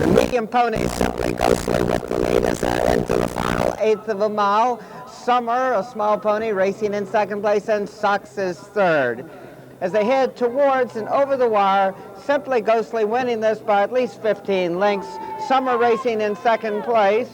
The medium ponies simply ghostly with the lead as they're into the final eighth of a mile. Summer, a small pony, racing in second place, and Sucks is third. As they head towards and over the wire, Simply Ghostly winning this by at least 15 lengths. Summer racing in second place.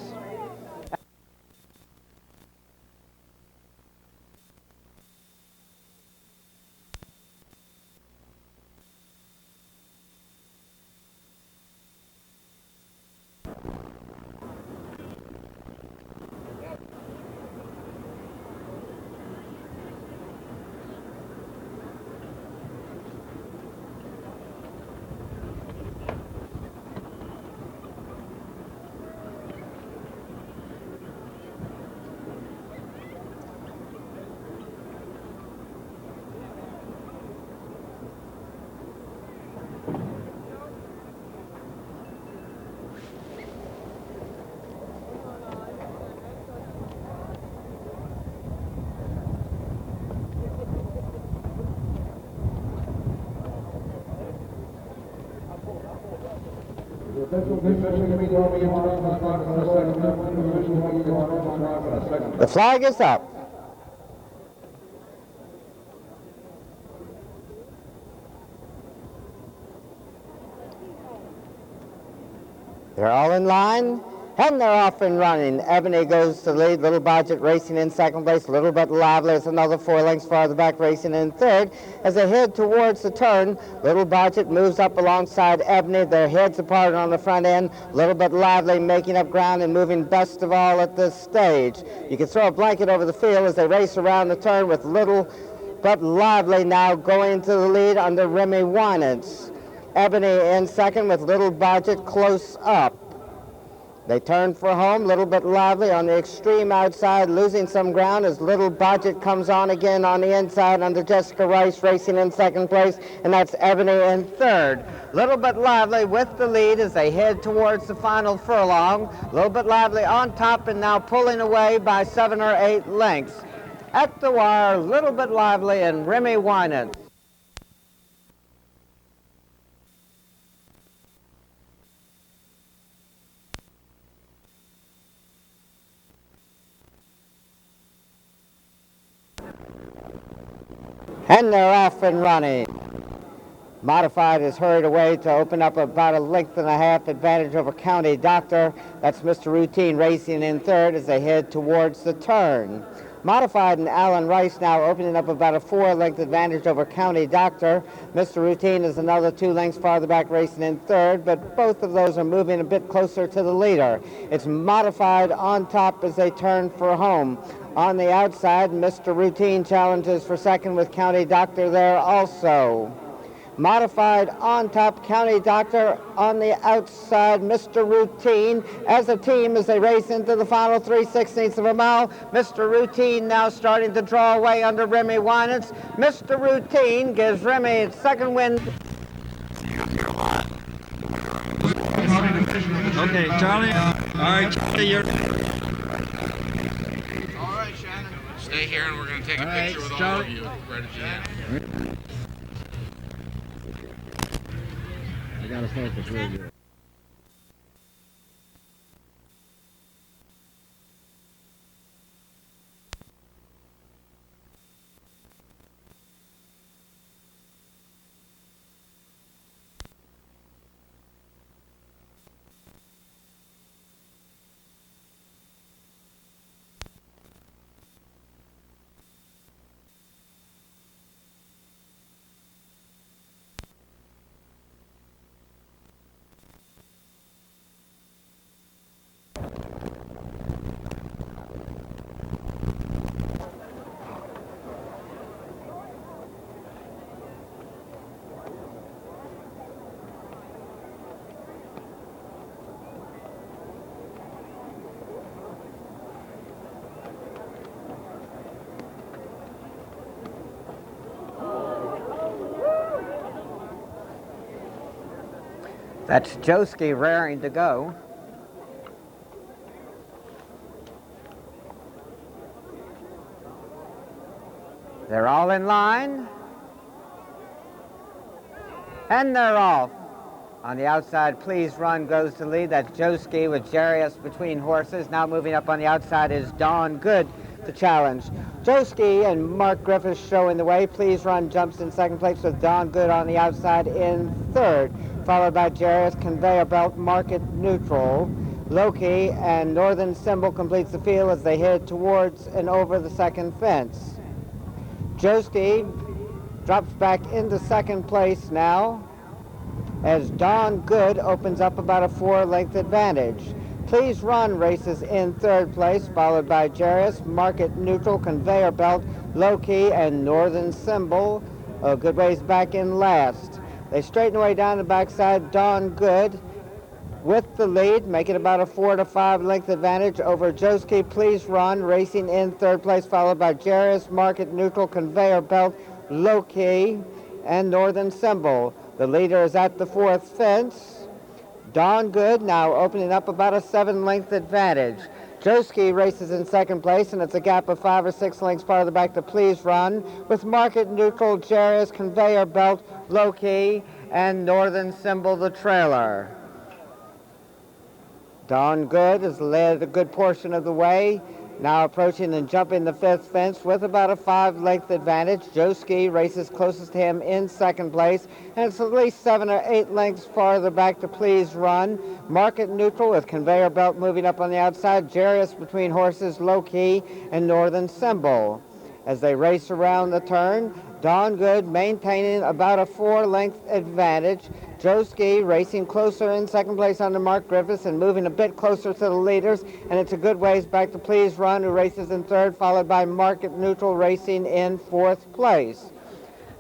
The flag is up. They're all in line, and they're off and running. Ebony goes to lead, Little Budget racing in second place. Little But Lively is another 4 lengths farther back, racing in third. As they head towards the turn, Little Budget moves up alongside Ebony. Their heads apart on the front end. Little But Lively making up ground and moving best of all at this stage. You can throw a blanket over the field as they race around the turn with Little But Lively now going to the lead under Remy Winans. Ebony in second with Little Budget close up. They turn for home, Little Bit Lively on the extreme outside, losing some ground as Little Budget comes on again on the inside under Jessica Rice racing in second place, and that's Ebony in third. Little Bit Lively with the lead as they head towards the final furlong. Little Bit Lively on top and now pulling away by 7 or 8 lengths. At the wire, Little Bit Lively and Remy Winans. And they're off and running. Modified is hurried away to open up about a length and a half advantage over County Doctor. That's Mr. Routine racing in third as they head towards the turn. Modified and Alan Rice now opening up about a 4-length advantage over County Doctor. Mr. Routine is another 2 lengths farther back racing in third, but both of those are moving a bit closer to the leader. It's Modified on top as they turn for home. On the outside, Mr. Routine challenges for second with County Doctor there also. Modified on top, County Doctor on the outside, Mr. Routine as a team as they race into the final 3/16 of a mile. Mr. Routine now starting to draw away under Remy Winans. Mr. Routine gives Remy its second win. Okay, Charlie. All right, Charlie, you're... Stay here and we're going to take a picture with all of you right at the end. I got to focus really good. That's Joski raring to go. They're all in line. And they're off. On the outside, Please Run goes to lead. That's Joski with Jarius between horses. Now moving up on the outside is Dawn Good, the challenge. Joski and Mark Griffiths showing the way. Please Run jumps in second place with Dawn Good on the outside in third, followed by Jarius, Conveyor Belt, Market Neutral. Loki and Northern Symbol completes the field as they head towards and over the second fence. Joski drops back into second place now as Dawn Good opens up about a 4-length advantage. Please Run races in third place, followed by Jarius, Market Neutral, Conveyor Belt, Low-Key, and Northern Symbol. A good ways back in last. They straighten away down the backside. Dawn Good with the lead, making about a 4 to 5 length advantage over Joski. Please Run racing in third place, followed by Jarius, Market Neutral, Conveyor Belt, Low-Key, and Northern Symbol. The leader is at the fourth fence. Dawn Good now opening up about a 7-length advantage. Joski races in second place, and it's a gap of 5 or 6 lengths farther back to Please Run, with Market Neutral, Jarius, Conveyor Belt, Low-Key, and Northern Symbol the trailer. Dawn Good has led a good portion of the way, now approaching and jumping the fifth fence with about a 5-length advantage. Joski races closest to him in second place, and it's at least 7 or 8 lengths farther back to Please Run. Market Neutral with Conveyor Belt moving up on the outside. Jarius between horses, Low-Key, and Northern Symbol. As they race around the turn, Dawn Good maintaining about a 4-length advantage. Joski racing closer in second place under Mark Griffiths and moving a bit closer to the leaders, and it's a good ways back to Please Run, who races in third, followed by Market Neutral racing in fourth place.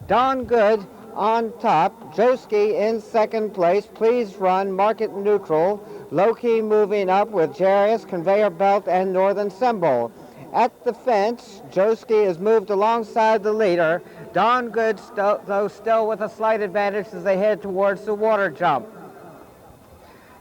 Dawn Good on top, Joski in second place, Please Run, Market Neutral, Low-Key moving up with Jarius, Conveyor Belt, and Northern Symbol. At the fence, Joski has moved alongside the leader. Dawn Good, though still with a slight advantage as they head towards the water jump.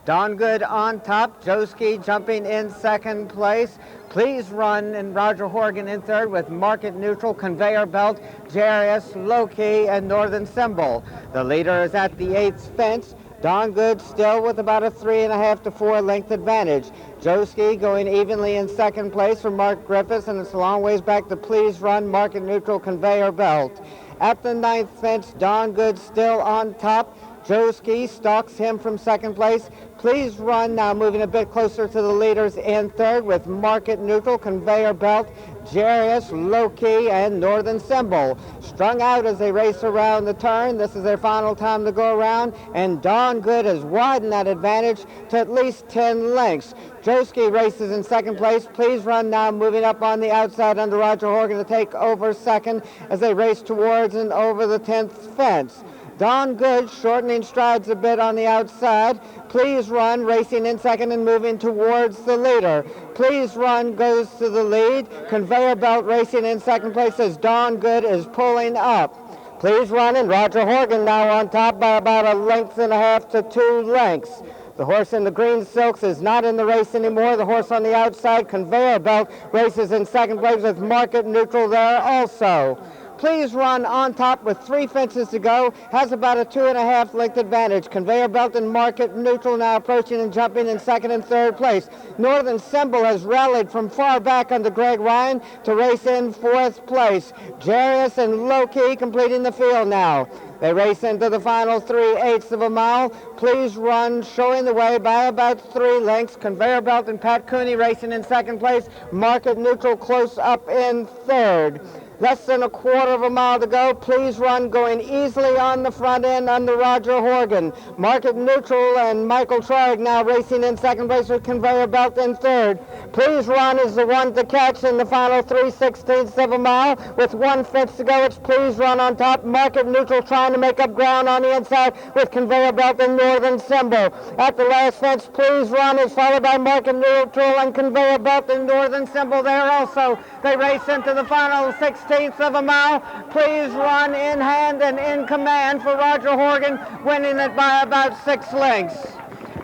Dawn Good on top, Joski jumping in second place. Please Run and Roger Horgan in third with Market Neutral, Conveyor Belt, Jarius, Low-Key, and Northern Symbol. The leader is at the eighth fence. Dawn Good still with about a 3.5 to 4 length advantage. Joski going evenly in second place for Mark Griffiths, and it's a long ways back to Please Run, Market Neutral, Conveyor Belt. At the ninth fence, Dawn Good still on top. Joski stalks him from second place. Please Run now moving a bit closer to the leaders in third with Market Neutral, Conveyor Belt, Jarius, Low-Key, and Northern Symbol. Strung out as they race around the turn. This is their final time to go around, and Dawn Good has widened that advantage to at least 10 lengths. Joski races in second place. Please Run now moving up on the outside under Roger Horgan to take over second as they race towards and over the 10th fence. Dawn Good shortening strides a bit on the outside. Please Run racing in second and moving towards the leader. Please Run goes to the lead. Conveyor Belt racing in second place as Dawn Good is pulling up. Please Run and Roger Horgan now on top by about 1.5 lengths to 2 lengths. The horse in the green silks is not in the race anymore. The horse on the outside, Conveyor Belt, races in second place with Market Neutral there also. Please Run on top with 3 fences to go, has about a 2.5 length advantage. Conveyor Belt and Market Neutral now approaching and jumping in second and third place. Northern Symbol has rallied from far back under Greg Ryan to race in fourth place. Jarius and Low-Key completing the field now. They race into the final 3/8 of a mile. Please Run showing the way by about 3 lengths. Conveyor Belt and Pat Cooney racing in second place. Market Neutral close up in third. Less than 1/4 of a mile to go. Please Run going easily on the front end under Roger Horgan. Market Neutral and Michael Trigg now racing in second place with Conveyor Belt in third. Please Run is the one to catch in the final 3/16 of a mile. With 1 fence to go, it's Please Run on top. Market Neutral trying to make up ground on the inside with Conveyor Belt and Northern Symbol. At the last fence, Please Run is followed by Market Neutral and Conveyor Belt and Northern Symbol there also. They race into the final 16th of a mile. Please Run in hand and in command for Roger Horgan, winning it by about 6 lengths.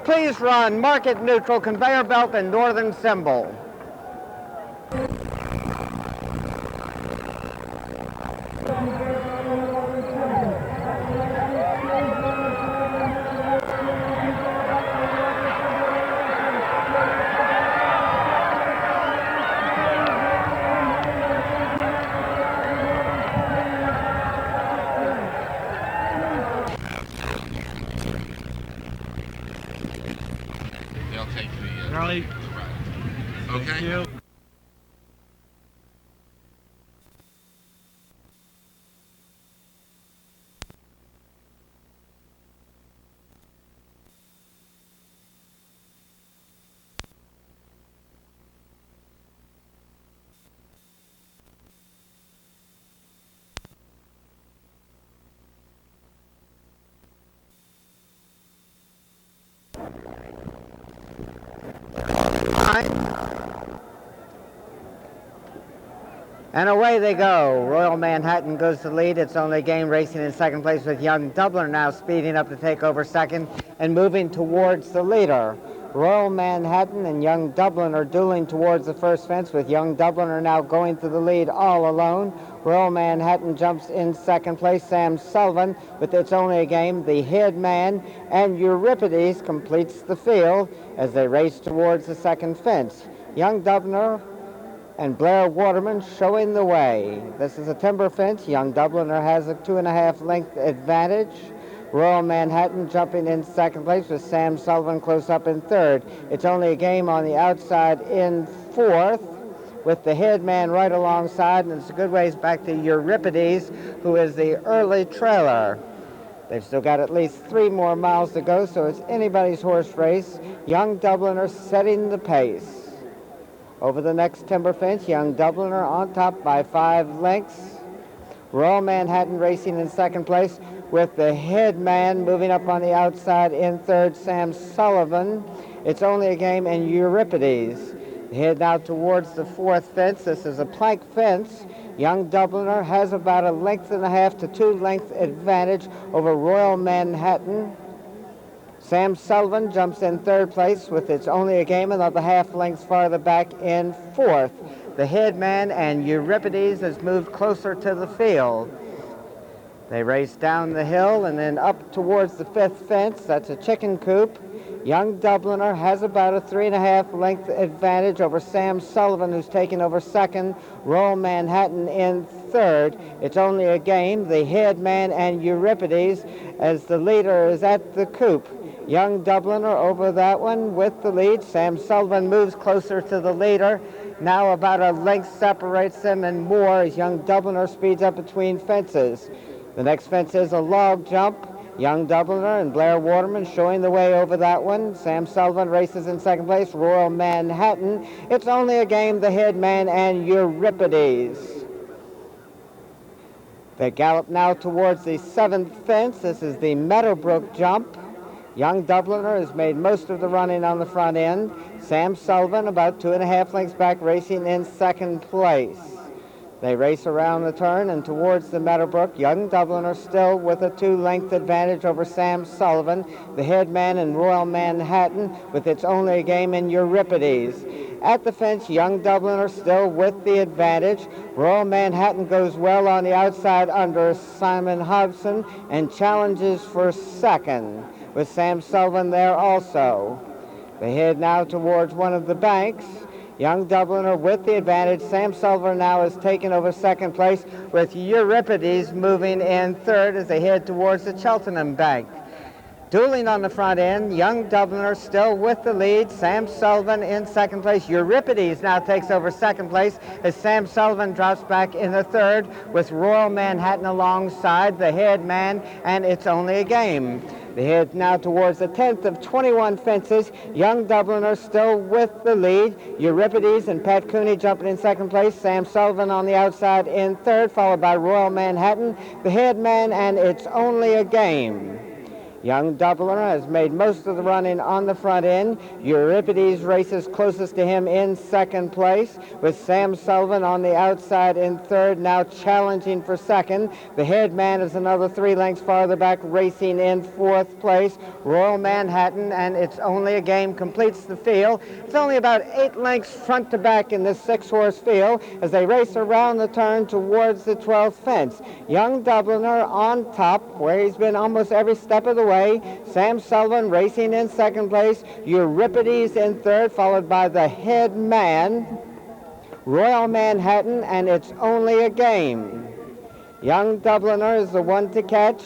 Please Run, Market Neutral, Conveyor Belt, and Northern Symbol. take the Charlie. ride. Okay? Thank you. And away they go. Royal Manhattan goes to lead. It's only a game, racing in second place with Young Dubliner now speeding up to take over second and moving towards the leader. Royal Manhattan and Young Dublin are dueling towards the first fence, with Young Dubliner now going to the lead all alone. Royal Manhattan jumps in second place. Sam Sullivan, with It's Only a Game, The Head Man, and Euripides completes the field as they race towards the second fence. Young Dubliner and Blair Waterman showing the way. This is a timber fence. Young Dubliner has a 2.5 length advantage. Royal Manhattan jumping in second place with Sam Sullivan close up in third. It's Only a Game on the outside in fourth, with the head man right alongside, and it's a good ways back to Euripides, who is the early trailer. They've still got at least 3 more miles to go, so it's anybody's horse race. Young Dubliner setting the pace. Over the next timber fence, Young Dubliner on top by 5 lengths. Royal Manhattan racing in second place, with the head man moving up on the outside in third, Sam Sullivan. It's Only a Game and Euripides. Head now towards the fourth fence. This is a plank fence. Young Dubliner has about 1.5 lengths to 2 length advantage over Royal Manhattan. Sam Sullivan jumps in third place with It's Only a Game, another 1/2 length farther back in fourth. The head man and Euripides has moved closer to the field. They race down the hill and then up towards the fifth fence. That's a chicken coop. Young Dubliner has about a 3.5 length advantage over Sam Sullivan, who's taken over second. Royal Manhattan in third. It's Only a Game, the head man and Euripides, as the leader is at the coop. Young Dubliner over that one with the lead. Sam Sullivan moves closer to the leader. Now about 1 length separates them and more as Young Dubliner speeds up between fences. The next fence is a log jump. Young Dubliner and Blair Waterman showing the way over that one. Sam Sullivan races in second place. Royal Manhattan. It's Only a Game, the head man and Euripides. They gallop now towards the seventh fence. This is the Meadowbrook jump. Young Dubliner has made most of the running on the front end. Sam Sullivan about 2.5 lengths back, racing in second place. They race around the turn and towards the Meadowbrook. Young Dubliner still with a 2-length advantage over Sam Sullivan, the head man in Royal Manhattan, with It's Only a Game in Euripides. At the fence, Young Dubliner still with the advantage. Royal Manhattan goes well on the outside under Simon Hobson and challenges for second, with Sam Sullivan there also. They head now towards one of the banks. Young Dubliner with the advantage. Sam Sullivan now has taken over second place, with Euripides moving in third as they head towards the Cheltenham bank. Dueling on the front end, Young Dubliner still with the lead. Sam Sullivan in second place. Euripides now takes over second place as Sam Sullivan drops back in the third, with Royal Manhattan alongside, the head man, and It's Only a Game. They head now towards the 10th of 21 fences. Young Dubliner still with the lead. Euripides and Pat Cooney jumping in second place. Sam Sullivan on the outside in third, followed by Royal Manhattan, the head man, and It's Only a Game. Young Dubliner has made most of the running on the front end. Euripides races closest to him in second place, with Sam Sullivan on the outside in third, now challenging for second. The head man is another 3 lengths farther back, racing in fourth place. Royal Manhattan and It's Only a Game completes the field. It's only about 8 lengths front to back in this 6-horse field as they race around the turn towards the 12th fence. Young Dubliner on top, where he's been almost every step of the way. Sam Sullivan racing in second place. Euripides in third, followed by the head man, Royal Manhattan, and It's Only a Game. Young Dubliner is the one to catch.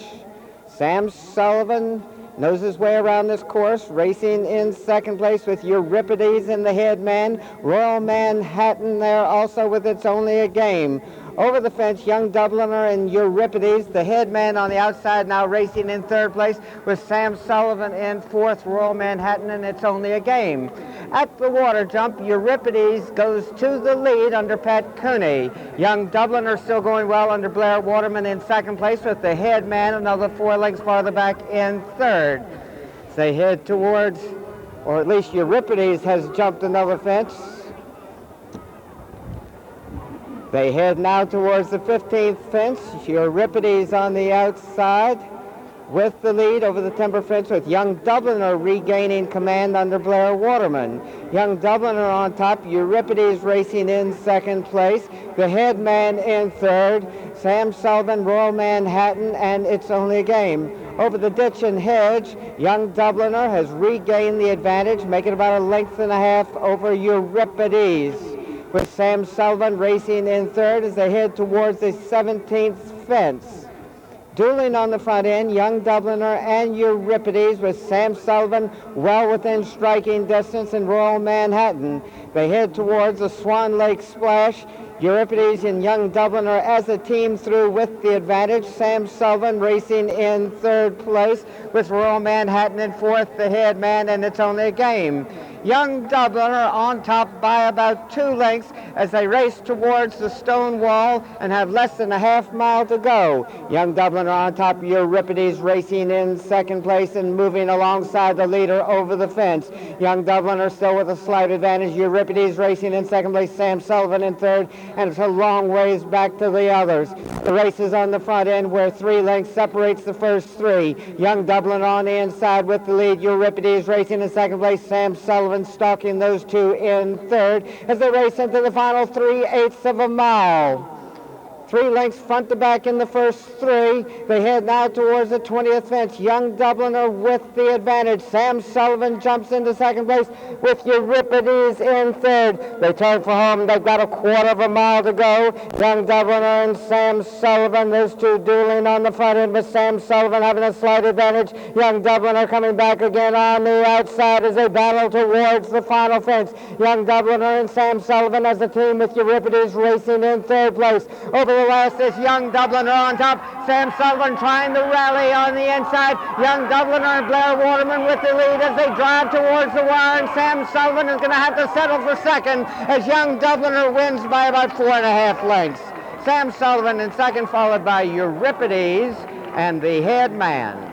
Sam Sullivan knows his way around this course, racing in second place with Euripides in the head man. Royal Manhattan there also with It's Only a Game. Over the fence, Young Dubliner and Euripides, the head man on the outside, now racing in third place with Sam Sullivan in fourth, Royal Manhattan, and It's Only a Game. At the water jump, Euripides goes to the lead under Pat Cooney. Young Dubliner still going well under Blair Waterman in second place with the head man another 4 lengths farther back in third. As they head towards, or at least Euripides has jumped another fence. They head now towards the 15th fence. Euripides on the outside with the lead over the timber fence with Young Dubliner regaining command under Blair Waterman. Young Dubliner on top, Euripides racing in second place, the head man in third, Sam Sullivan, Royal Manhattan, and It's Only a Game. Over the ditch and hedge, Young Dubliner has regained the advantage, making about 1.5 lengths over Euripides, with Sam Sullivan racing in third as they head towards the 17th fence. Dueling on the front end, Young Dubliner and Euripides with Sam Sullivan well within striking distance and Royal Manhattan. They head towards the Swan Lake Splash. Euripides and Young Dubliner as a team through with the advantage. Sam Sullivan racing in third place with Royal Manhattan in fourth, the head man, and It's Only a Game. Young Dubliner on top by about 2 lengths as they race towards the stone wall and have less than a half mile to go. Young Dubliner on top, Euripides racing in second place and moving alongside the leader over the fence. Young Dubliner still with a slight advantage. Euripides racing in second place, Sam Sullivan in third, and it's a long ways back to the others. The race is on the front end where 3 lengths separates the first 3. Young Dubliner on the inside with the lead. Euripides racing in second place, Sam Sullivan stalking those 2 in third as they race into the final 3/8 of a mile. 3 lengths front to back in the first 3. They head now towards the 20th fence. Young Dubliner with the advantage. Sam Sullivan jumps into second place with Euripides in third. They turn for home. They've got 1/4 mile to go. Young Dubliner and Sam Sullivan, those 2 dueling on the front end with Sam Sullivan having a slight advantage. Young Dubliner coming back again on the outside as they battle towards the final fence. Young Dubliner and Sam Sullivan as a team with Euripides racing in third place. Over the last is Young Dubliner on top. Sam Sullivan trying to rally on the inside. Young Dubliner and Blair Waterman with the lead as they drive towards the wire, and Sam Sullivan is going to have to settle for second as Young Dubliner wins by about 4.5 lengths. Sam Sullivan in second, followed by Euripides and the head man.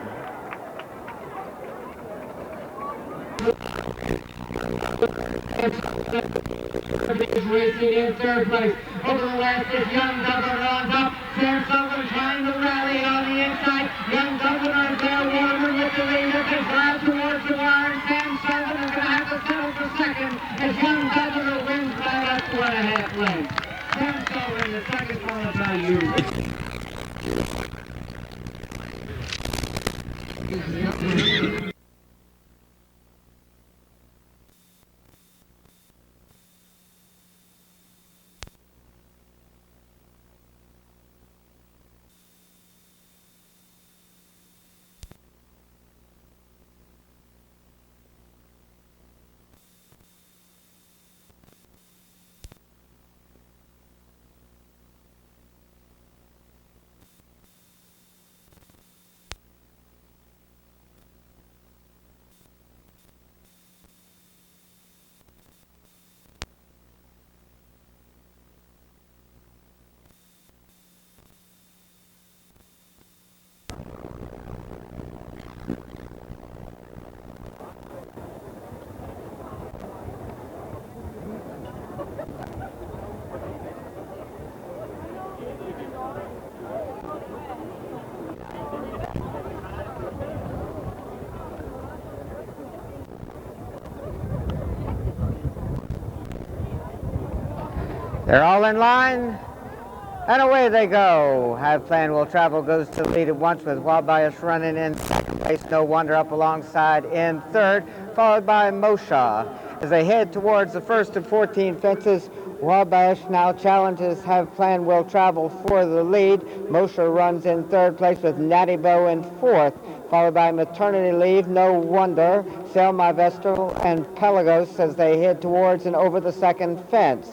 Is racing in third place. Over the last is Young Dubliner on top. Sam Sullivan trying to rally on the inside. Young Dubliner and Blair Waterman with the lead as they drive towards the wire. And Sam Sullivan is going to have to settle for second as Young Dubliner wins by about 4.5 lengths. Sam Sullivan the second, followed by you. They're all in line, and away they go. Have Plan Will Travel goes to the lead at once with Wabayash running in second place. No Wonder up alongside in third, followed by Moshe. As they head towards the first of 14 fences, Wabash now challenges Have Plan Will Travel for the lead. Moshe runs in third place with Natty Bow in fourth, followed by Maternity Leave, No Wonder, Sail My Vessel, and Pelagos as they head towards and over the second fence.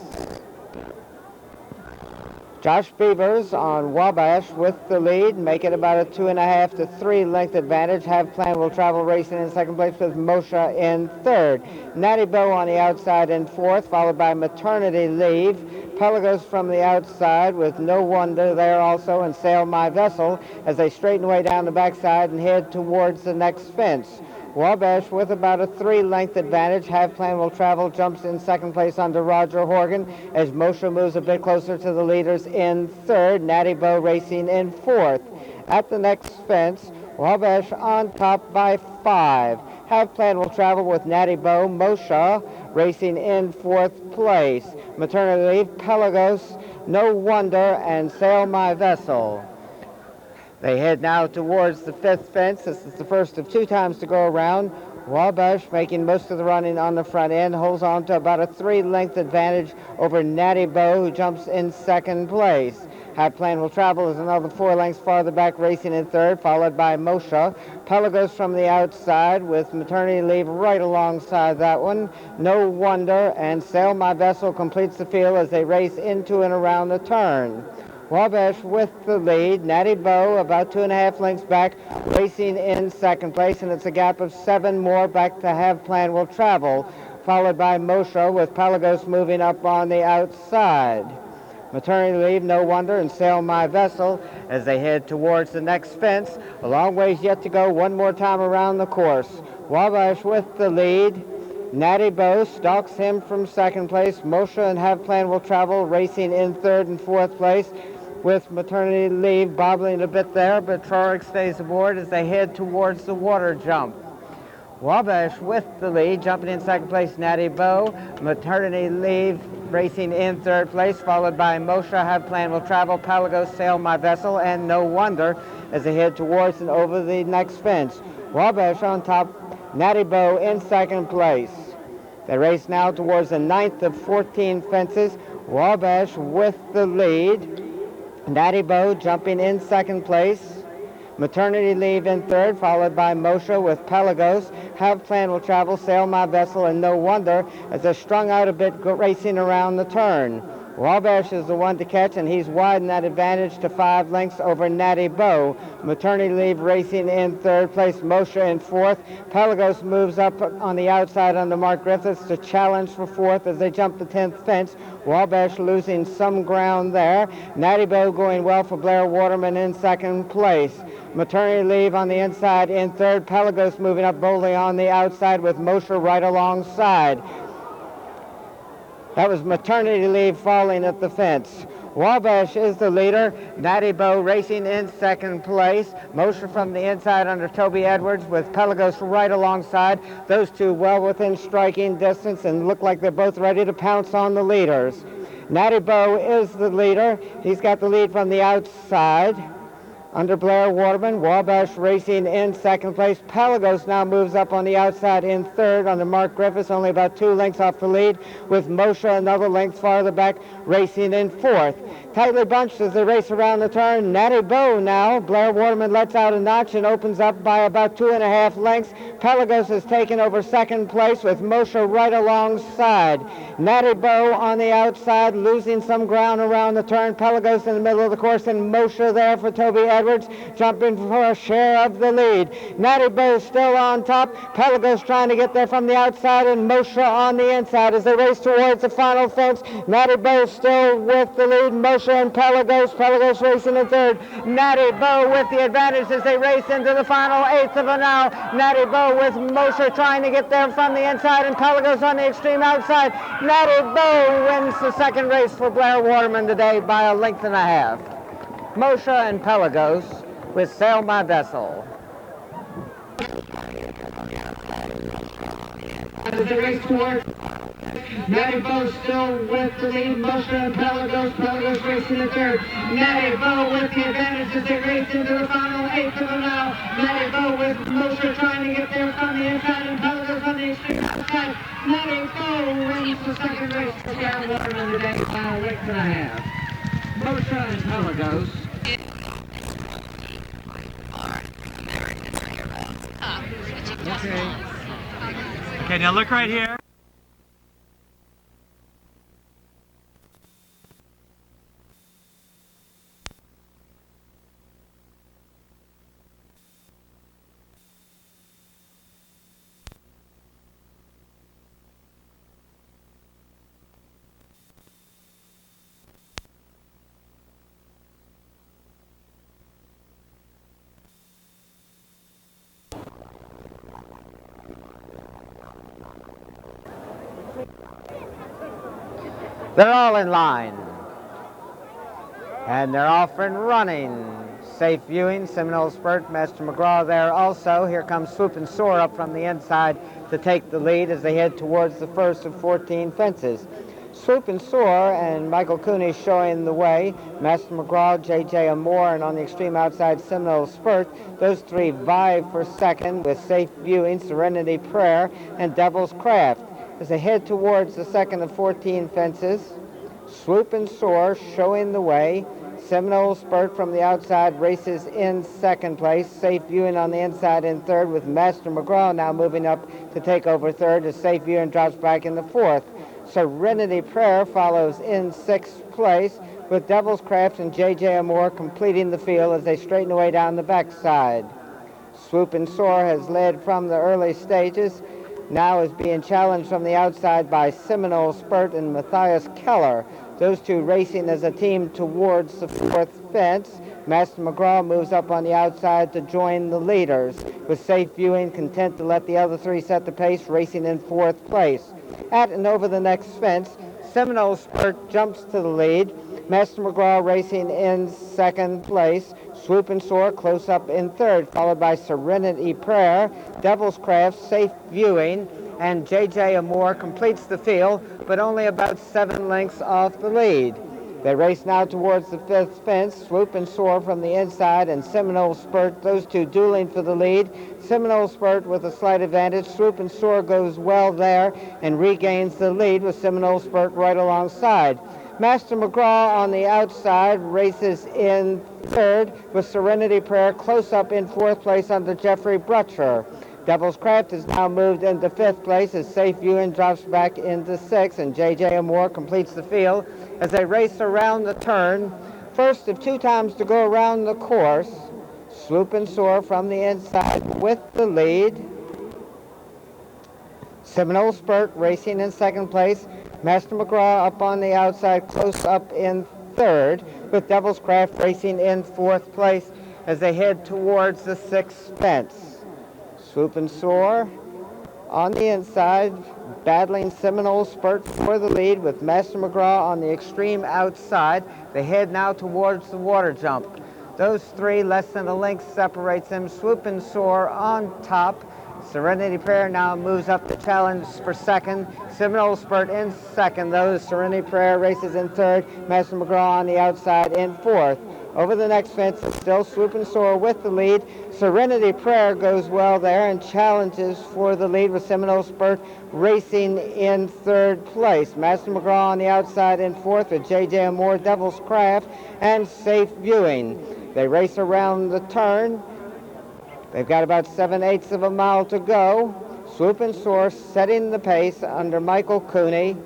Josh Beavers on Wabash with the lead, make it about a 2.5 to 3 length advantage. Have Plan Will Travel racing in second place with Moshe in third. Natty Bow on the outside in fourth, followed by Maternity Leave. Pelagos from the outside with No Wonder there also, and Sail My Vessel as they straighten away down the backside and head towards the next fence. Wabash with about a 3-length advantage. Have Plan Will Travel jumps in second place under Roger Horgan as Moshe moves a bit closer to the leaders in third. Natty Bow racing in fourth. At the next fence, Wabash on top by 5. Have Plan Will Travel with Natty Bow, Moshe racing in fourth place. Maternity Leave, Pelagos, No Wonder, and Sail My Vessel. They head now towards the fifth fence. This is the first of 2 times to go around. Wabash making most of the running on the front end, holds on to about a 3-length advantage over Natty Bow, who jumps in second place. Have Plan Will Travel is another 4 lengths farther back, racing in third, followed by Moshe. Pelagos from the outside with Maternity Leave right alongside that one. No Wonder and Sail My Vessel completes the field as they race into and around the turn. Wabash with the lead, Natty Bow about 2.5 lengths back, racing in second place, and it's a gap of 7 more back to Have Plan Will Travel, followed by Moshe with Pelagos moving up on the outside. Maternity Leave, No Wonder, and Sail My Vessel as they head towards the next fence. A long ways yet to go, one more time around the course. Wabash with the lead. Natty Bow stalks him from second place. Moshe and Have Plan Will Travel racing in third and fourth place, with Maternity Leave bobbling a bit there, but Trorik stays aboard as they head towards the water jump. Wabash with the lead, jumping in second place, Natty Bow. Maternity Leave racing in third place, followed by Moshe, Have Plan Will Travel, Pelagos, Sail My Vessel, and No Wonder as they head towards and over the next fence. Wabash on top, Natty Bow in second place. They race now towards the 9th of 14 fences. Wabash with the lead. Natty Bow jumping in second place. Maternity Leave in third, followed by Moshe with Pelagos. Have Plan Will Travel, Sail My Vessel, and No Wonder as they're strung out a bit racing around the turn. Wabash is the one to catch, and he's widened that advantage to 5 lengths over Natty Bow. Maternity Leave racing in third place, Moshe in fourth. Pelagos moves up on the outside under Mark Griffiths to challenge for fourth as they jump the 10th fence. Wabash losing some ground there. Natty Bow going well for Blair Waterman in second place. Maternity Leave on the inside in third. Pelagos moving up boldly on the outside with Moshe right alongside. That was Maternity Leave falling at the fence. Wabash is the leader. Natty Bow racing in second place. Moshe from the inside under Toby Edwards with Pelagos right alongside. Those two well within striking distance and look like they're both ready to pounce on the leaders. Natty Bow is the leader. He's got the lead from the outside under Blair Waterman. Wabash racing in second place. Pelagos now moves up on the outside in third under Mark Griffiths, only about 2 lengths off the lead, with Moshe another length farther back racing in fourth. Tightly bunched as they race around the turn. Natty Bow now. Blair Waterman lets out a notch and opens up by about 2.5 lengths. Pelagos has taken over second place with Moshe right alongside. Natty Bow on the outside, losing some ground around the turn. Pelagos in the middle of the course, and Moshe there for Toby Edwards, jumping for a share of the lead. Natty Bow still on top. Pelagos trying to get there from the outside, and Moshe on the inside as they race towards the final fence. Natty Bow still with the lead. Moshe and Pelagos. Pelagos racing in third. Natty Bow with the advantage as they race into the final 1/8 of an hour. Natty Bow with Moshe trying to get there from the inside, and Pelagos on the extreme outside. Natty Bow wins the second race for Blair Waterman today by a length and a half. Moshe and Pelagos with Sail My Vessel. As they race toward Natty Bow still with the lead. Moshe and Pelagos. Pelagos racing in third. Natty Bow with the advantage as they race into the final 1/8 of an hour. Natty Bow with Moshe trying to get there from the inside, and Pelagos on the extreme outside. Natty Bow wins the second race for Blair Waterman today by a length and a half. Moshe and Pelagos. Okay, now look right here. They're all in line. And they're off and running. Safe viewing, Seminole Spurt, Master McGraw there also. Here comes Swoop and Soar up from the inside to take the lead as they head towards the first of 14 fences. Swoop and Soar and Michael Cooney showing the way. Master McGraw, J.J. Amore, and on the extreme outside, Seminole Spurt. Those three vie for second with Safe Viewing, Serenity Prayer, and Devil's Craft. As they head towards the second of 14 fences, Swoop and Soar showing the way. Seminole Spurt from the outside races in second place. Safe Viewing on the inside in third, with Master McGraw now moving up to take over third as Safe Viewing drops back in the fourth. Serenity Prayer follows in sixth place, with Devil's Craft and J.J. Amore completing the field as they straighten away down the backside. Swoop and Soar has led from the early stages, now is being challenged from the outside by Seminole Spurt and Matthias Keller. Those two racing as a team towards the fourth fence. Master McGraw moves up on the outside to join the leaders, with Safe Viewing content to let the other three set the pace, racing in fourth place. At and over the next fence, Seminole Spurt jumps to the lead. Master McGraw racing in second place. Swoop and Soar close up in third, followed by Serenity Prayer, Devil's Craft, Safe Viewing, and J.J. Amore completes the field, but only about 7 lengths off the lead. They race now towards the fifth fence. Swoop and Soar from the inside, and Seminole Spurt, those two dueling for the lead. Seminole Spurt with a slight advantage. Swoop and Soar goes well there and regains the lead, with Seminole Spurt right alongside. Master McGraw on the outside races in third, with Serenity Prayer close up in fourth place under Jeffrey Brutcher. Devil's Craft is now moved into fifth place as Safe Viewing drops back into sixth, and J.J. Amore completes the field as they race around the turn. First of 2 times to go around the course. Swoop and Soar from the inside with the lead. Seminole Spurt racing in second place. Master McGraw up on the outside, close up in third, with Devil's Craft racing in fourth place as they head towards the sixth fence. Swoop and Soar on the inside, battling Seminole Spurt for the lead, with Master McGraw on the extreme outside. They head now towards the water jump. Those three, less than a length separates them. Swoop and Soar on top. Serenity Prayer now moves up to challenge for second. Seminole Spurt in second, though. Serenity Prayer races in third. Master McGraw on the outside in fourth. Over the next fence, it's still Swoop and Soar with the lead. Serenity Prayer goes well there and challenges for the lead, with Seminole Spurt racing in third place. Master McGraw on the outside in fourth, with J.J. Amore, Devil's Craft, and Safe Viewing. They race around the turn. They've got about 7/8 of a mile to go. Swoop and Soar setting the pace under Michael Cooney.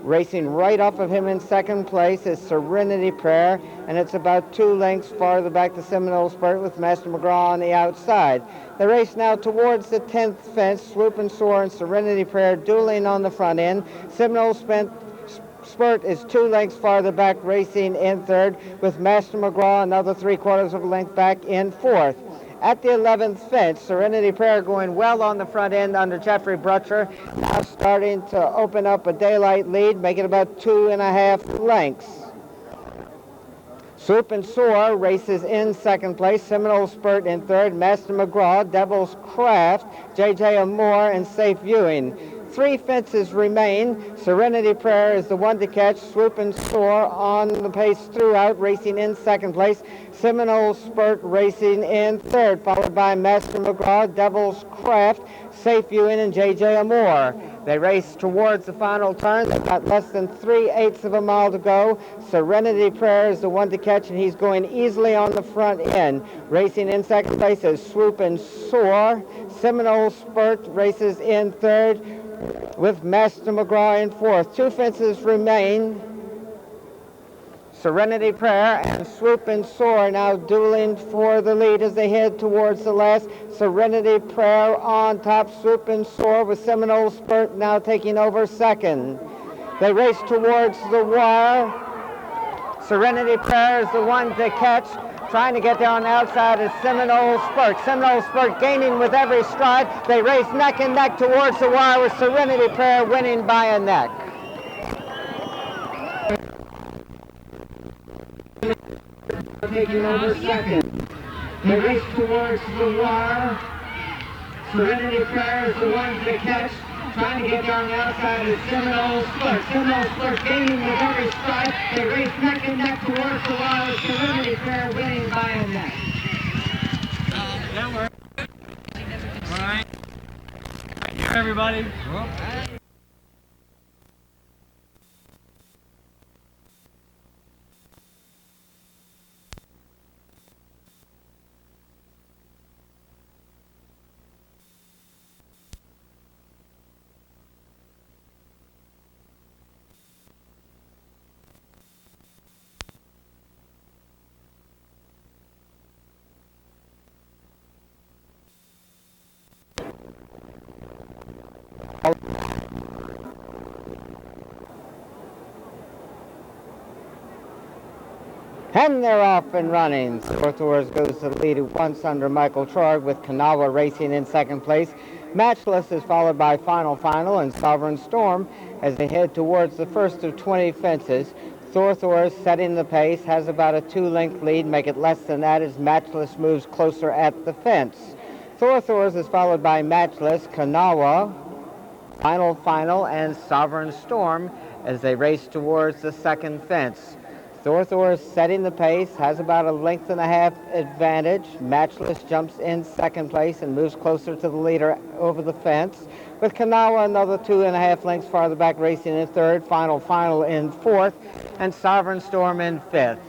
Racing right off of him in second place is Serenity Prayer, and it's about 2 lengths farther back to Seminole Spurt, with Master McGraw on the outside. The race now towards the 10th fence. Swoop and Soar and Serenity Prayer dueling on the front end. Seminole Spurt is 2 lengths farther back, racing in third, with Master McGraw another 3/4 of a length back in fourth. At the 11th fence, Serenity Prayer going well on the front end under Jeffrey Brutcher, now starting to open up a daylight lead, making about 2.5 lengths. Swoop and Soar races in second place. Seminole Spurt in third. Master McGraw, Devil's Craft, J.J. Amore, and Safe Viewing. 3 fences remain. Serenity Prayer is the one to catch. Swoop and Soar on the pace throughout, racing in second place. Seminole Spurt racing in third, followed by Master McGraw, Devil's Craft, Safe Viewing and J.J. Amore. They race towards the final turn. They've got less than 3/8 of a mile to go. Serenity Prayer is the one to catch, and he's going easily on the front end. Racing in second place is Swoop and Soar. Seminole Spurt races in third with Master McGraw in fourth. 2 fences remain. Serenity Prayer and Swoop and Soar now dueling for the lead as they head towards the last. Serenity Prayer on top, Swoop and Soar with Seminole Spurt now taking over second. They race towards the wire. Serenity Prayer is the one to catch. Trying to get there on the outside is Seminole Spurt. Seminole Spurt gaining with every stride. They race neck and neck towards the wire with Serenity Prayer winning by a neck. Taking over second. They race towards the wire. Serenity Prayer is the one to catch. Trying to get there on the outside is Seminole Spurt. Seminole Spurt gaining with every stride. They race neck and neck towards the wire with Serenity Prayer winning by a neck. That worked. All right. Right here, everybody. And they're off and running. Sportours goes to the lead at once under Michael Troig with Kanawha racing in second place. Matchless is followed by Final and Sovereign Storm as they head towards the first of 20 fences. Thorthor setting the pace, has about a 2-length lead, make it less than that as Matchless moves closer at the fence. Thorthor's is followed by Matchless, Kanawha, Final and Sovereign Storm as they race towards the second fence. Thorthor is setting the pace, has about a 1.5 length advantage. Matchless jumps in second place and moves closer to the leader over the fence. With Kanawha another 2.5 lengths farther back racing in third, Final in fourth, and Sovereign Storm in fifth.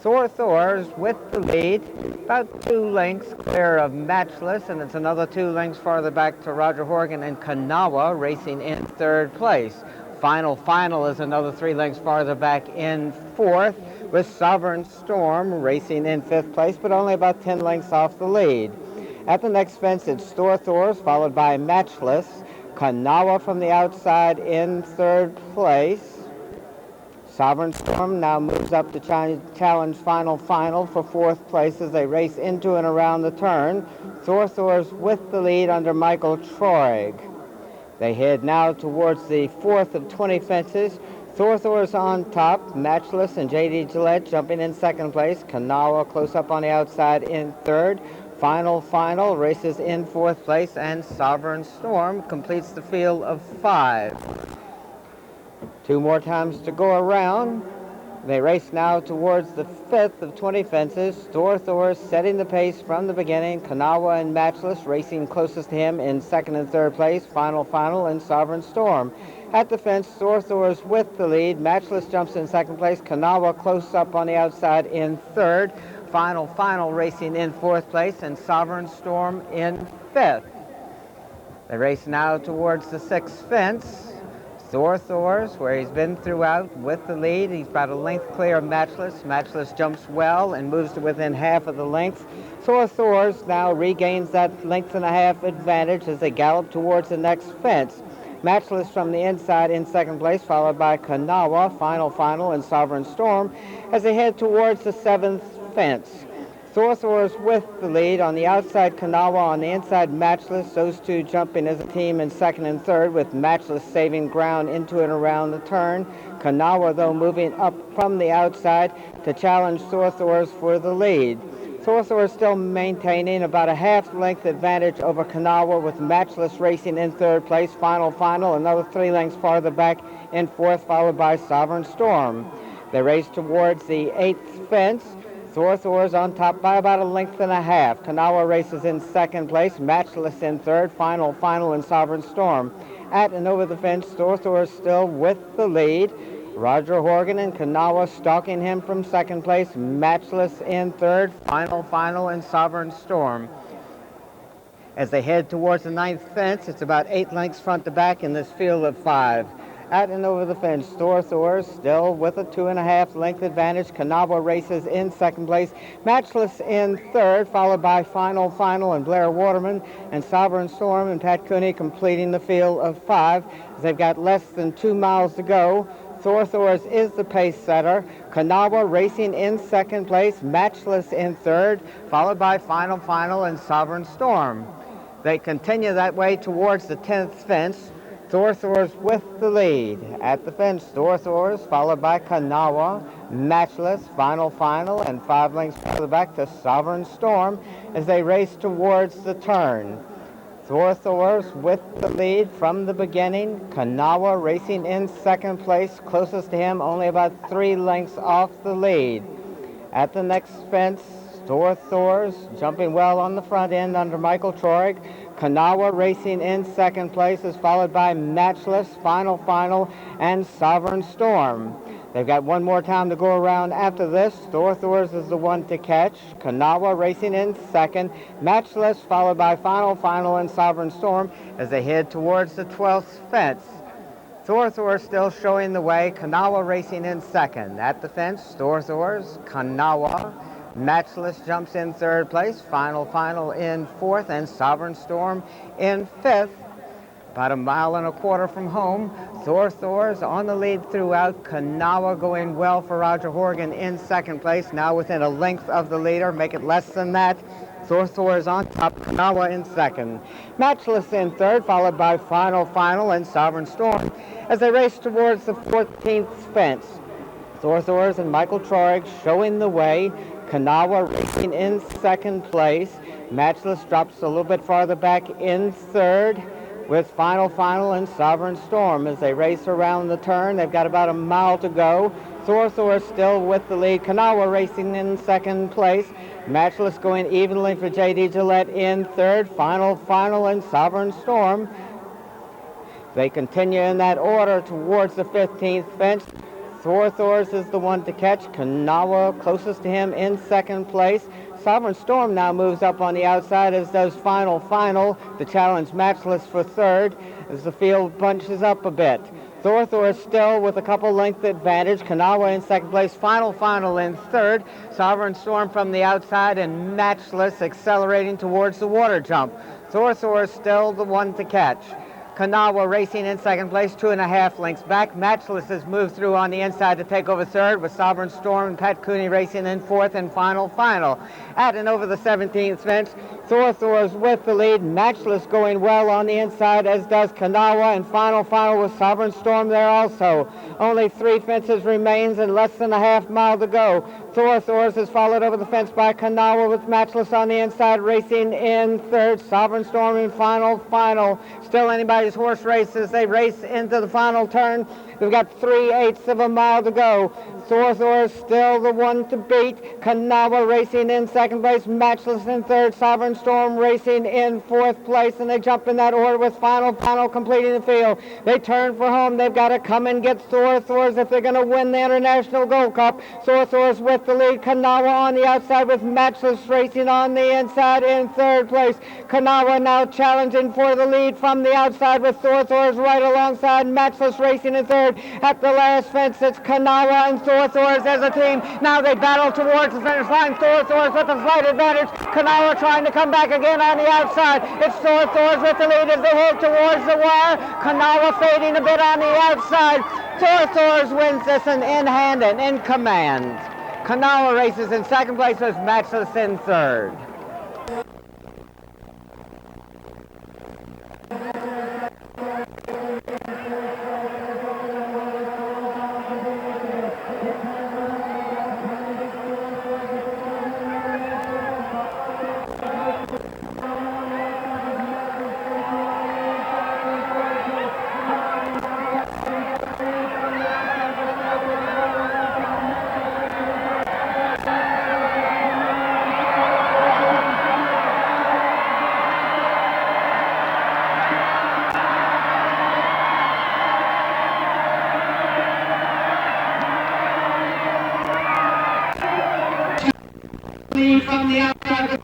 Thorthor's with the lead, about 2 lengths clear of Matchless, and it's another 2 lengths farther back to Roger Horgan and Kanawha racing in third place. Final is another 3 lengths farther back in fourth, with Sovereign Storm racing in fifth place, but only about 10 lengths off the lead. At the next fence, it's Thorthor's, followed by Matchless. Kanawha from the outside in third place. Sovereign Storm now moves up to challenge Final for fourth place as they race into and around the turn. Thorthor's with the lead under Michael Troig. They head now towards the fourth of 20 fences. Thorthor's on top, Matchless and J.D. Gillette jumping in second place. Kanawha close up on the outside in third. Final races in fourth place, and Sovereign Storm completes the field of 5. 2 more times to go around. They race now towards the fifth of 20 fences. Thorthor setting the pace from the beginning. Kanawha and Matchless racing closest to him in second and third place. Final and Sovereign Storm. At the fence, Thorthor's with the lead. Matchless jumps in second place. Kanawha close up on the outside in third. Final racing in fourth place, and Sovereign Storm in fifth. They race now towards the sixth fence. Thorthor's, where he's been throughout, with the lead. He's about a length clear of Matchless. Matchless jumps well and moves to within half of the length. Thorthor's now regains that 1.5 length advantage as they gallop towards the next fence. Matchless from the inside in second place, followed by Kanawha, Final and Sovereign Storm as they head towards the seventh fence. Thorthor's with the lead. On the outside, Kanawha. On the inside, Matchless. Those two jumping as a team in second and third, with Matchless saving ground into and around the turn. Kanawha, though, moving up from the outside to challenge Thorthor's for the lead. Thorthor still maintaining about a 1/2 length advantage over Kanawha, with Matchless racing in third place. Final, another 3 lengths farther back in fourth, followed by Sovereign Storm. They race towards the 8th fence. Thor's on top by about a length and a half. Kanawha races in second place. Matchless in third. Final, and Sovereign Storm. At and over the fence, Thor still with the lead. Roger Horgan and Kanawha stalking him from second place. Matchless in third. Final, and Sovereign Storm. As they head towards the ninth fence, it's about 8 lengths front to back in this field of 5. At and over the fence, Thor still with a 2.5 length advantage. Kanawha races in second place. Matchless in third, followed by Final, and Blair Waterman, and Sovereign Storm and Pat Cooney completing the field of 5. They've got less than 2 miles to go. Thor's is the pace setter. Kanawha racing in second place. Matchless in third, followed by Final, and Sovereign Storm. They continue that way towards the 10th fence. Thor's with the lead. At the fence, Thor's followed by Kanawha, Matchless, Final, and 5 lengths further back to Sovereign Storm as they race towards the turn. Thor's with the lead from the beginning. Kanawha racing in second place, closest to him, only about 3 lengths off the lead. At the next fence, Thor's jumping well on the front end under Michael Troig. Kanawha racing in second place is followed by Matchless, Final, and Sovereign Storm. They've got one more time to go around after this. Thor's is the one to catch. Kanawha racing in second. Matchless followed by Final, and Sovereign Storm as they head towards the 12th fence. Thor's still showing the way. Kanawha racing in second. At the fence, Thor's, Kanawha. Matchless jumps in third place. Final in fourth, and Sovereign Storm in fifth. About 1.25 miles from home. Thor's on the lead throughout. Kanawha going well for Roger Horgan in second place. Now within a length of the leader. Make it less than that. Thor's on top. Kanawha in second. Matchless in third, followed by Final, and Sovereign Storm as they race towards the 14th fence. Thor's and Michael Troig showing the way. Kanawha racing in second place. Matchless drops a little bit farther back in third with Final, and Sovereign Storm as they race around the turn. They've got about 1 mile to go. Thor still with the lead. Kanawha racing in second place. Matchless going evenly for J.D. Gillette in third. Final, and Sovereign Storm. They continue in that order towards the 15th fence. Thor's is the one to catch. Kanawha closest to him in second place. Sovereign Storm now moves up on the outside, as does Final, to challenge Matchless for third as the field bunches up a bit. Thor still with a couple length advantage. Kanawha in second place. Final in third. Sovereign Storm from the outside, and Matchless accelerating towards the water jump. Thor still the one to catch. Kanawha racing in second place, 2.5 lengths back. Matchless has moved through on the inside to take over third, with Sovereign Storm and Pat Cooney racing in fourth, and Final. At and over the 17th fence, Thor's with the lead. Matchless going well on the inside, as does Kanawha, and Final with Sovereign Storm there also. Only 3 fences remains and less than a half mile to go. Thor's is followed over the fence by Kanawha, with Matchless on the inside racing in third. Sovereign Storm and Final. Still anybody's horse race as they race into the final turn. We've got 3/8 of a mile to go. Thor's still the one to beat. Kanawha racing in second place. Matchless in third. Sovereign Storm racing in fourth place. And they jump in that order with Final completing the field. They turn for home. They've got to come and get Thor's if they're going to win the International Gold Cup. Thor's with the lead. Kanawha on the outside with Matchless racing on the inside in third place. Kanawha now challenging for the lead from the outside with Thor's right alongside Matchless racing in third. At the last fence, it's Kanawha and Thor's as a team. Now they battle towards the finish line. Thor's with a slight advantage. Kanawha trying to come back again on the outside. It's Thor's with the lead as they head towards the wire. Kanawha fading a bit on the outside. Thor's wins this in hand and in command. Kanawha races in second place with Matchless in third. lead from the outside.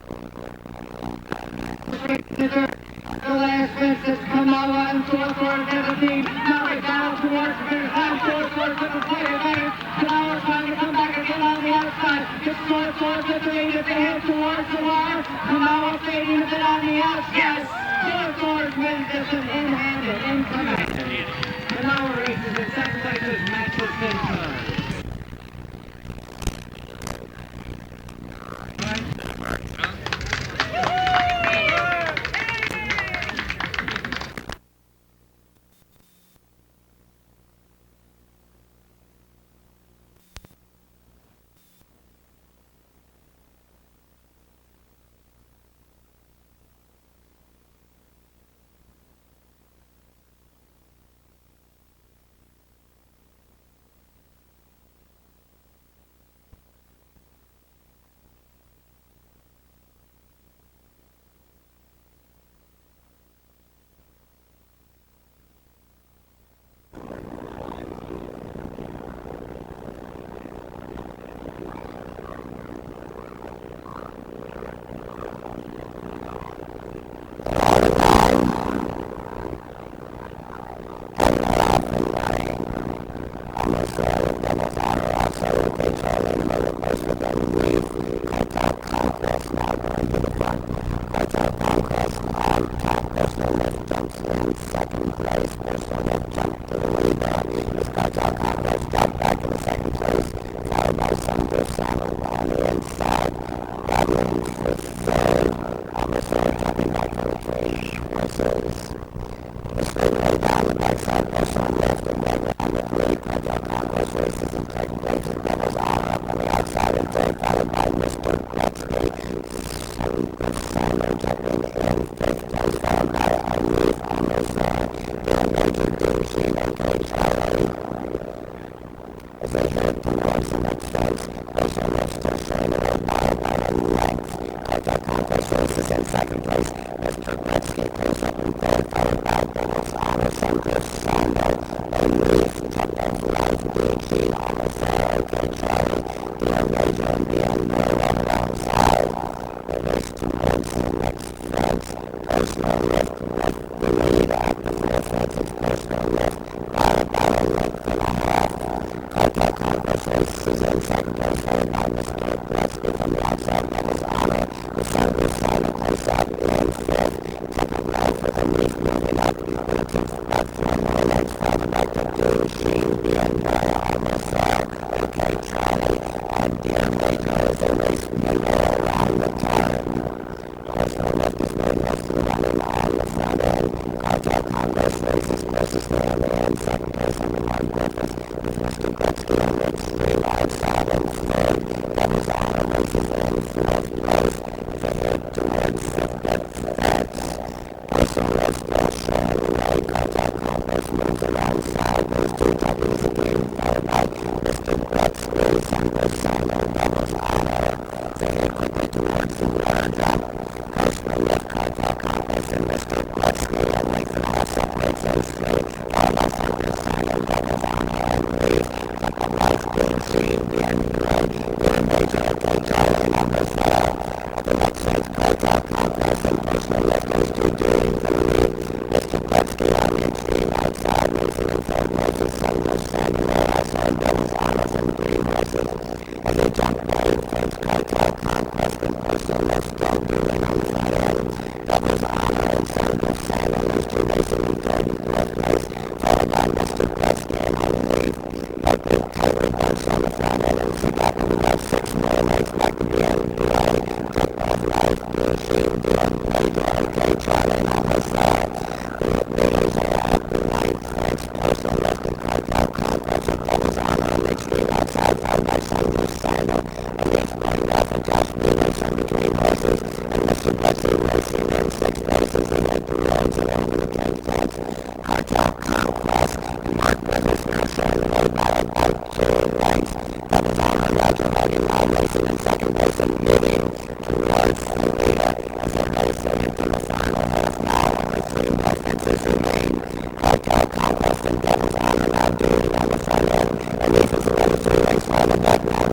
The last fence has come out on towards 17. Now they down towards the finish line, towards the play again. Flowers trying to come back again on the outside. It's towards the lead as they head towards the wire. Now fading a bit on the outside. Towards wins this one in hand and in command. The now races in second place is matchless Finson.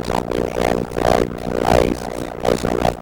Jumping in third place.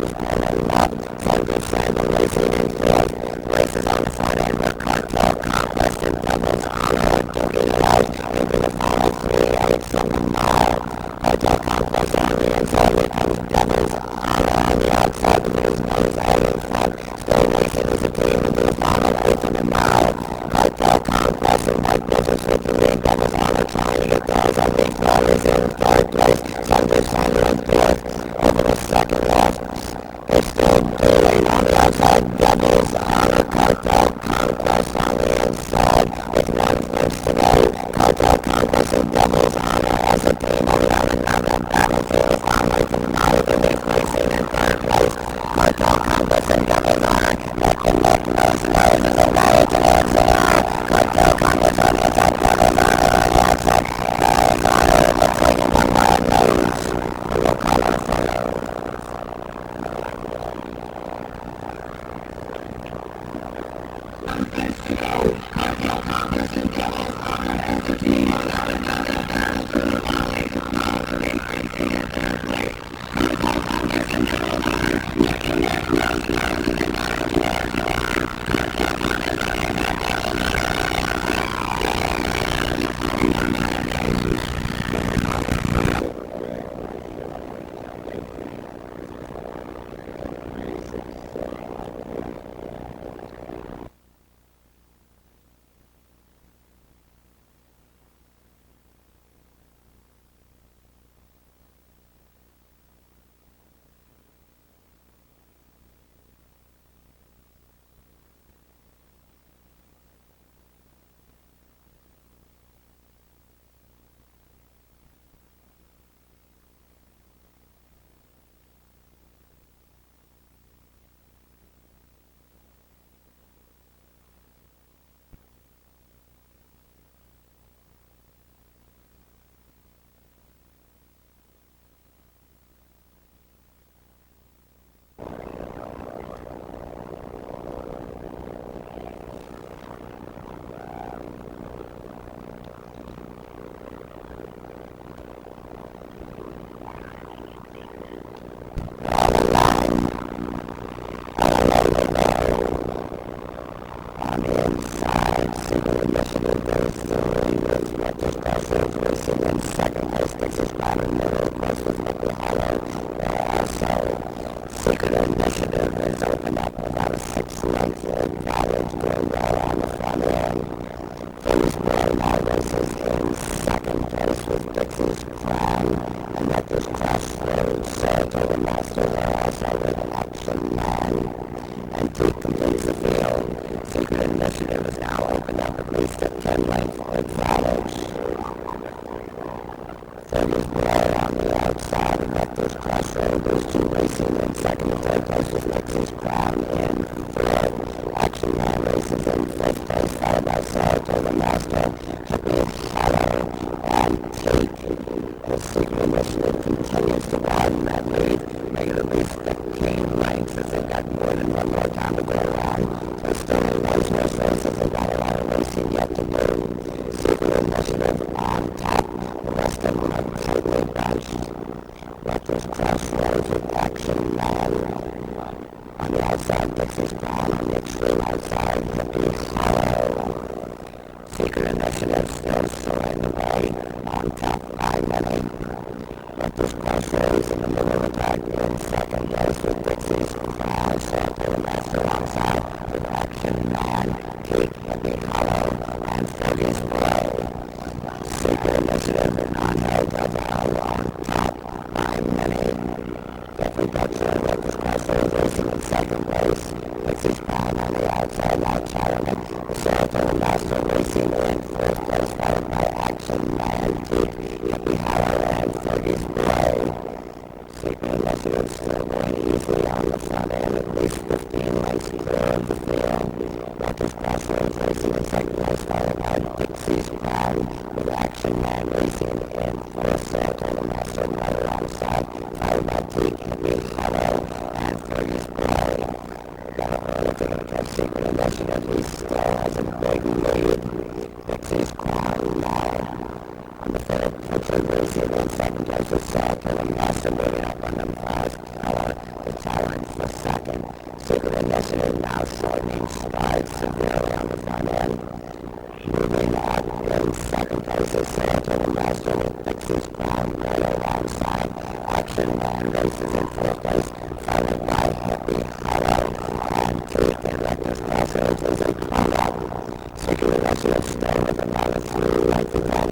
Circular Residence again with about a 3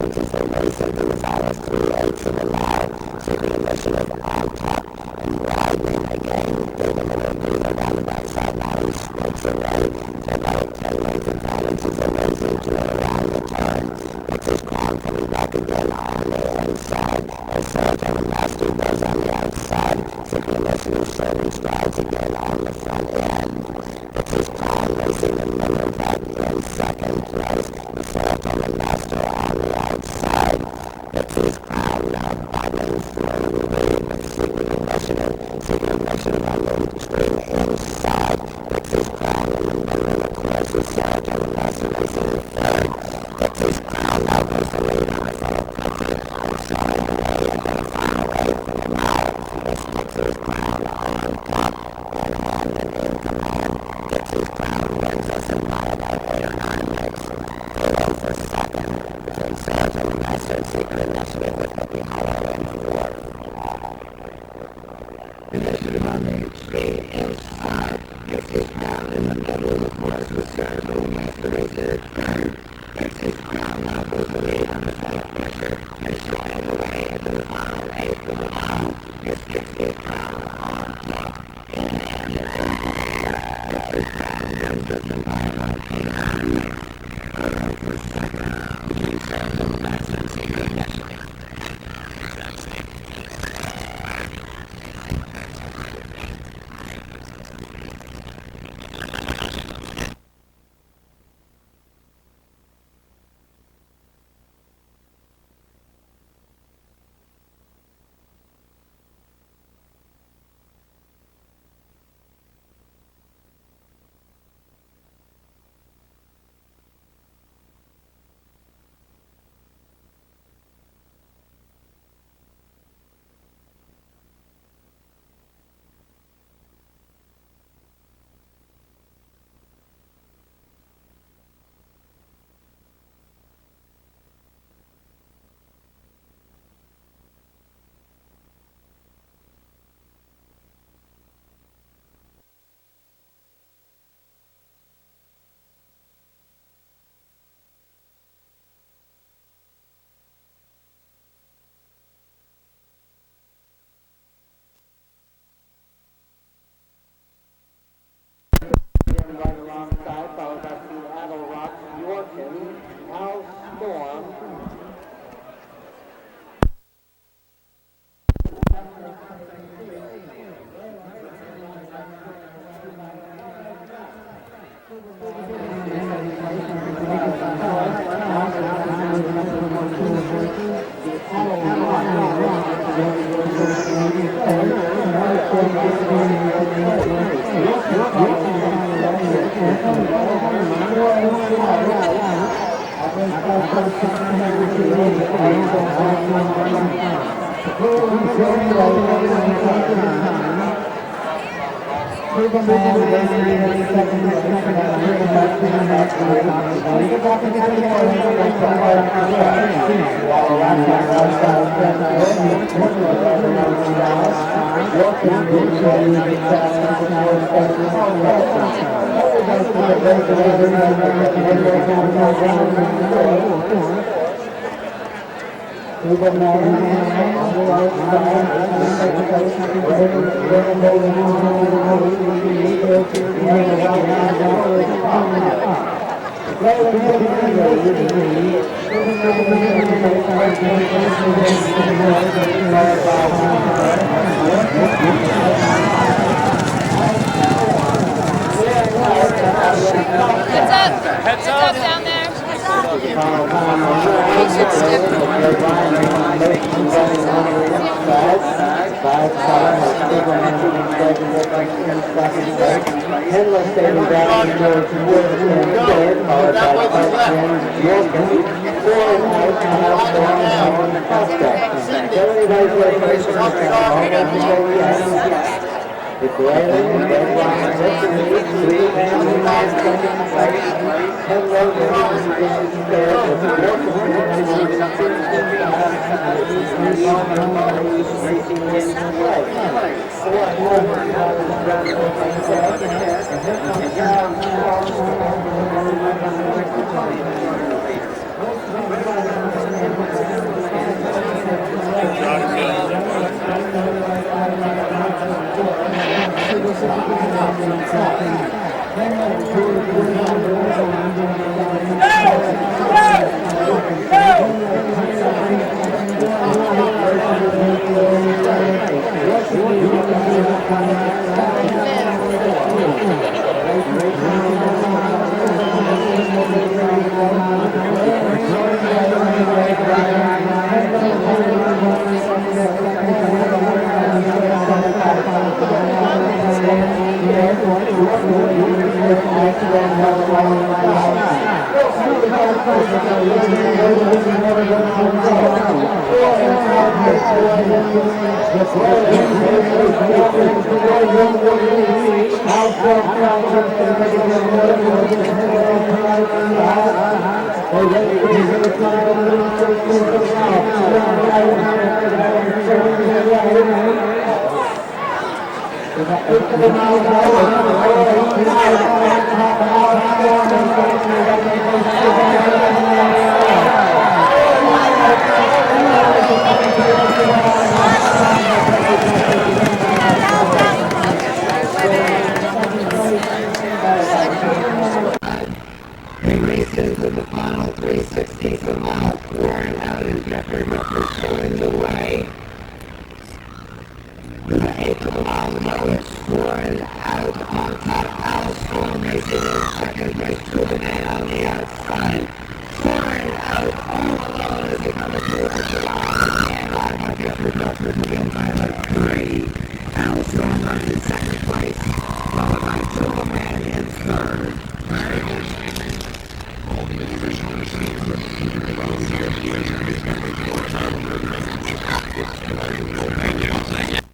inches of racing to the ball of 3/8 of a mile. Secret initiative on top and widening again. Through the middle of the around the backside now. Splits away to about 10 lengths and 5 inches of racing to around the turn. With his crown coming back again on the inside. As Saratoga Master goes on the outside. Secret initiative showing strides again on the front end. With his crown racing the middle back in second place. The Saratoga Master on the outside. With his crown now battling through the lead with Secret Initiative on the extreme inside. With his crown in the middle, of course, with Saratoga Master racing in third. With his crown now goes the lead on the front quickly and slowing away and far away from the mile. With his crown on top and hand and in command. With his crown wins us in by about 8 or 9 minutes. Below for second. Between Saratoga Master and Secret Initiative with Hippie Hollow in fourth. Initiative on the extreme inside. With his crown in the middle, of course, with Saratoga Master racing at third. With his crown now goes the lead on the front pressure and sliding away into the final 8th of the mile. With his crown on top in hand and in hand. With his crown wins us in by about 8 or 9 minutes. Below for second. Between Saratoga Master and Secret Initiative. Right alongside, followed by Seattle Rock, Yorkin, Al Storm. Heads up down there. They raced into the final 3/16 of a mile, Warren out and Jeffrey Ripper pulling the way. With the 8th of a mile to go, it's Warren out on top, Alström racing in second place, Trudenet on the outside. Warren out all alone as they come towards the line, and on by Jeffrey Ripper moving by like 3. Alström runs in second place, followed by Trudenet in third. All the